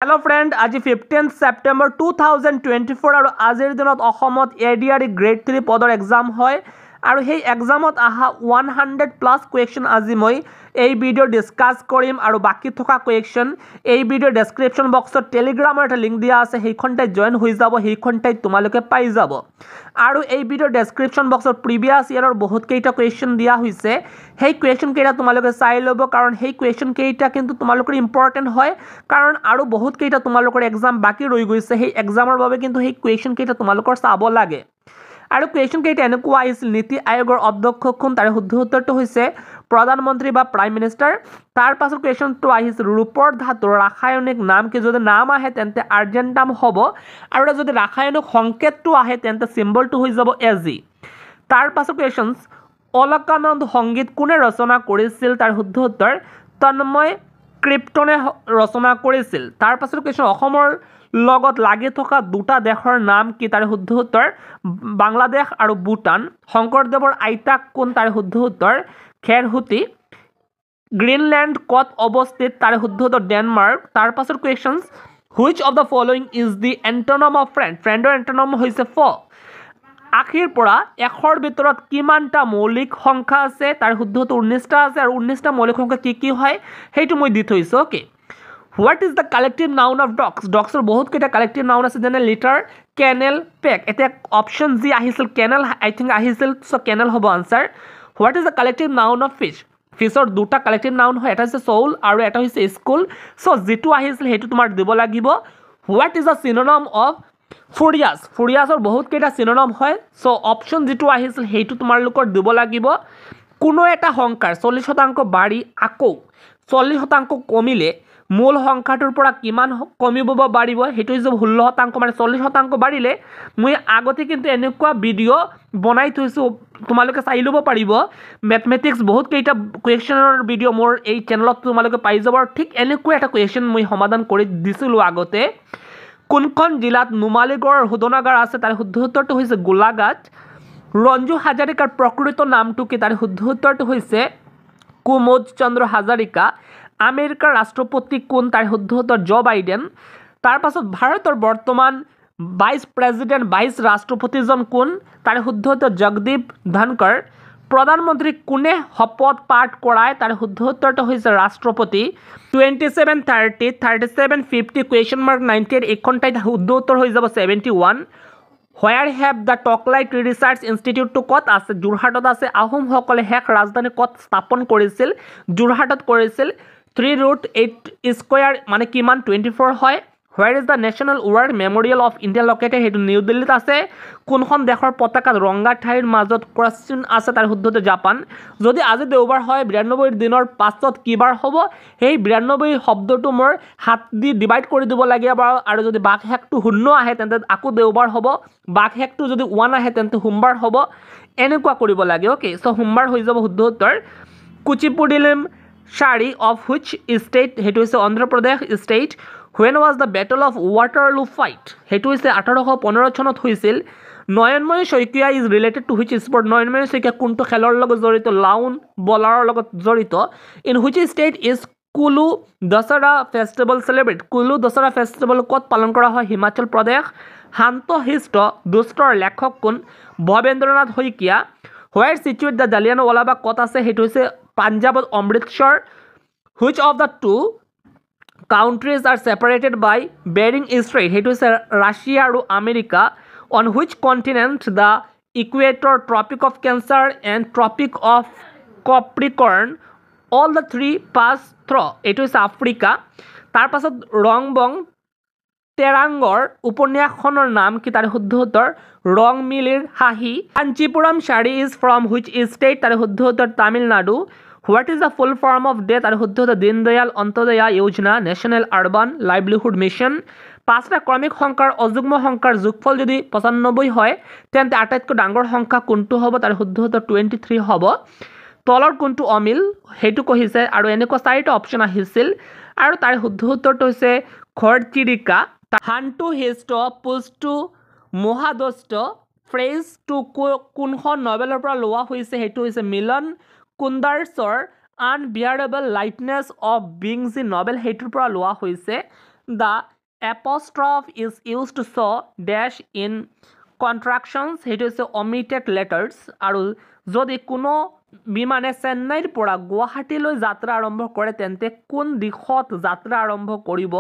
Hello friend आज 15 September 2024 और आजिर दिन ADR ग्रेड 3 पदर एग्जाम है और সেই एग्जामत आहा 100+ कुएक्शन आज मैं এই ভিডিও ডিসকাস কৰিম আৰু বাকি থকা কুৱেশ্যন এই ভিডিও ডেসক্ৰিপশ্যন বক্সত টেলিগ্ৰামৰ এটা লিংক দিয়া আছে সেইখনটাই জয়েন হৈ যাব সেইখনটাই তোমালোকে পাই যাব আৰু এই ভিডিও ডেসক্ৰিপশ্যন বক্সত প্ৰিভিয়াস ইয়াৰৰ বহুত কেইটা কুৱেশ্যন দিয়া হৈছে সেই কুৱেশ্যন কেইটা তোমালোকে চাই ল'ব কাৰণ সেই কুৱেশ্যন কেইটা কিন্তু তোমালোকৰ ইম্পৰ্টেন্ট হয় কাৰণ আৰু বহুত কেইটা তোমালোকৰ এক্সাম বাকি ৰৈ গৈছে সেই এক্সামৰ বাবে কিন্তু সেই কুৱেশ্যন কেইটা তোমালোকৰ চাব লাগে আৰু কুৱেশ্যন কেইটা এনেকুৱা আহিছিল নীতি আয়োগৰ অধ্যক্ষ কোন তাৰ শুদ্ধ উত্তৰটো হৈছে প্ৰধানমন্ত্ৰী বা প্ৰাইম মিনিষ্টাৰ তাৰ পাছৰ কুৱেশ্যনটো আহিছিল ৰূপৰ ধাতুৰ ৰাসায়নিক নাম কি যদি নাম আহে তেন্তে আৰ্জেন্টাম হ'ব আৰু যদি ৰাসায়নিক সংকেতটো আহে তেন্তে সিম্বলটো হৈ যাব এজি তাৰ পাছৰ কুৱেশ্যনছ অলকানন্দ সংগীত কোনে ৰচনা কৰিছিল তাৰ শুদ্ধ উত্তৰ তন্ময় ক্ৰিপ্টনে ৰচনা কৰিছিল তাৰ পাছৰ কুৱেশ্যন অসমৰ লগত লাগি থকা দুটা দেশৰ নাম কি তাৰ শুদ্ধ উত্তৰ বাংলাদেশ আৰু ভূটান শংকৰদেৱৰ আইতাক কোন তাৰ শুদ্ধ উত্তৰ খেৰহুতি গ্ৰীনল্যান্ড কত অৱস্থিত তাৰ শুদ্ধ উত্তৰ ডেনমাৰ্ক তাৰ পাছৰ questions which of the following is the antonym of friend ফ্ৰেণ্ডৰ এন্টনম হৈছে ফ আখিৰ পৰা এশৰ ভিতৰত কিমানটা মৌলিক সংখ্যা আছে তাৰ শুদ্ধ উত্তৰ 19টা আছে আৰু 19টা মৌলিক সংখ্যা কি হয় সেইটো মই দি থৈছো okay What is the collective noun of dogs? Dogs are बहुत केटा collective noun আছে যেনে litter, kennel, pack. এটা option জি আহিছিল kennel I think আহিছিল so kennel হ'ব answer. What is the collective noun of fish? Fish or দুটা collective noun হয় এটা হৈছে soul আৰু এটা হৈছে school. So যেটো আহিছিল হেতু তোমাৰ দিব লাগিব. What is the synonym of furious? Furious or বহুত কেটা synonym হয়. So option যেটো আহিছিল হেতু তোমালোকৰ দিব লাগিব. কোনো এটা সংখ্যাৰ 40% বাঢ়ি আকৌ 40% কমিলে মূল সংখ্যাটোৰ পৰা কিমান কমিব বা বাঢ়িব হেতু হৈছে 16% মানে 40% বাঢ়িলে মই আগতে কিন্তু এনেকুৱা ভিডিও বনাই থৈছো তোমালোকে চাই ল'ব পাৰিব ম্যাথমেটিক্স বহুত কেইটা কুৱেশ্যনৰ ভিডিও মোৰ এই চেনেলত তোমালোকে পাই যাব আৰু ঠিক এনেকুৱা এটা কুৱেশ্যন মই সমাধান কৰি দিছিলো আগতে কোনখন জিলাত নুমালীগড়ৰ শোধনাগাৰ আছে তাৰ শুদ্ধ উত্তৰটো হৈছে গোলাঘাট ৰঞ্জু হাজাৰিকাৰ প্ৰকৃত নামটো কি তাৰ শুদ্ধ উত্তৰটো হৈছে কুমোদ চন্দ্ৰ হাজাৰিকা আমেৰিকাৰ ৰাষ্ট্ৰপতি কোন তাৰ শুদ্ধ উত্তৰ জো বাইডেন তাৰ পাছত ভাৰতৰ বৰ্তমান ভাইস প্ৰেসিডেন্ট ভাইস ৰাষ্ট্ৰপতিজন কোন তাৰ শুদ্ধ উত্তৰ জগদীপ ধনখৰ প্ৰধানমন্ত্ৰী কোনে শপত পাঠ কৰায় তাৰ শুদ্ধ উত্তৰটো হৈছে ৰাষ্ট্ৰপতি 27 30 37 50 question mark 98 এইখনটাই শুদ্ধ উত্তৰ হৈ যাব 71 Where have the Toklight Research Institute to কত আছে যোৰহাটত আছে আহোম সকলে হেক ৰাজধানী কত স্থাপন কৰিছিল যোৰহাটত কৰিছিল 3√8 স্কয়াৰ মানে কিমান 24 হয় Where is the National War Memorial of India located হেতু নিউ দিল্লীত আছে কোনখন দেশৰ পতাকাত ৰঙা ঠাইৰ মাজত ক্ৰছিন আছে তাৰ শুদ্ধ উত্তৰ জাপান যদি আজি দেওবাৰ হয় 92 দিনৰ পাছত কিবাৰ হ'ব সেই 92 শব্দটো মোৰ হাত দি ডিভাইড কৰি দিব লাগে আৰু যদি বাক হেকটো শূন্য আহে তেন্তে আকৌ দেওবাৰ হ'ব বাক হেকটো যদি 1 আহে তেন্তে সোমবাৰ হ'ব এনেকুৱা কৰিব লাগে ওকে সো সোমবাৰ হৈ যাব শুদ্ধ উত্তৰ কুচিপুডিলিম শাড়ী of which state হেতু হৈছে Andhra Pradesh state When was the Battle of Waterloo fight? হেতু হৈছে 1815 চনত হৈছিল নয়নময় Saikia is related to which sport নয়নময় Saikia কোনটো খেলৰ লগত জড়িত লাউন বলাৰৰ লগত জড়িত in which state is কুলু দশৰা ফেষ্টিভেল celebrate কুলু দশৰা ফেষ্টিভেল কত পালন কৰা হয় হিমাচল প্ৰদেশ শান্ত হিষ্ট দুষ্টৰ লেখক কোন Bhabendranath Saikia Where situate the Jallianwala Bagh কত আছে হেতু হৈছে পাঞ্জাবত Amritsar Which of the two countries are separated by Bering Strait হেতু হৈছে ৰাছিয়া আৰু America on which continent the equator tropic of cancer and tropic of capricorn all the three pass through এটো হৈছে Africa তাৰ পাছত ৰংবং তেৰাংগৰ উপন্যাসখনৰ নাম কি তাৰ শুদ্ধ উত্তৰ ৰংমিলিৰ হাঁহি Kanchipuram sari is from which state তাৰ শুদ্ধ উত্তৰ Tamil Nadu What is the full form of death আৰু শুদ্ধ উত্তৰ দীনদয়াল অন্ত্যোদয়া যোজনা ন্যাশনাল আৰবান লাইভলিহুড মিশন পাঁচটা ক্ৰমিক সংখ্যাৰ অযুগ্ম সংখ্যাৰ যোগফল যদি 95 হয় তেন্তে আটাইতকৈ ডাঙৰ সংখ্যা কোনটো হ'ব তাৰ শুদ্ধ উত্তৰ 23 হ'ব তলৰ কোনটো অমিল হেতু কহিছে আৰু এনেকুৱা চাৰিটা অপচন আহিছিল আৰু তাৰ শুদ্ধ উত্তৰটো হৈছে খৰচিৰিকা হানটু হিষ্ট পুষ্টু মহাদষ্ট ফ্ৰেজ টু কোনখন নভেলৰ পৰা লোৱা হৈছে হেতু হৈছে মিলন কুন্দাৰ্ছৰ আনবিয়াৰেবল লাইটনেছ অফ বিংছ নভেল হেতুৰ পৰা লোৱা হৈছে দ্য এপষ্ট্ৰফ ইজ ইউজ টু শ' ডেছ ইন কণ্ট্ৰাকশ্যনছ, সেইটো হৈছে অমিটেড লেটাৰ্ছ। আৰু যদি কোনো বিমানে চেন্নাইৰ পৰা গুৱাহাটীলৈ যাত্ৰা আৰম্ভ কৰে তেন্তে কোন দিশত যাত্ৰা আৰম্ভ কৰিব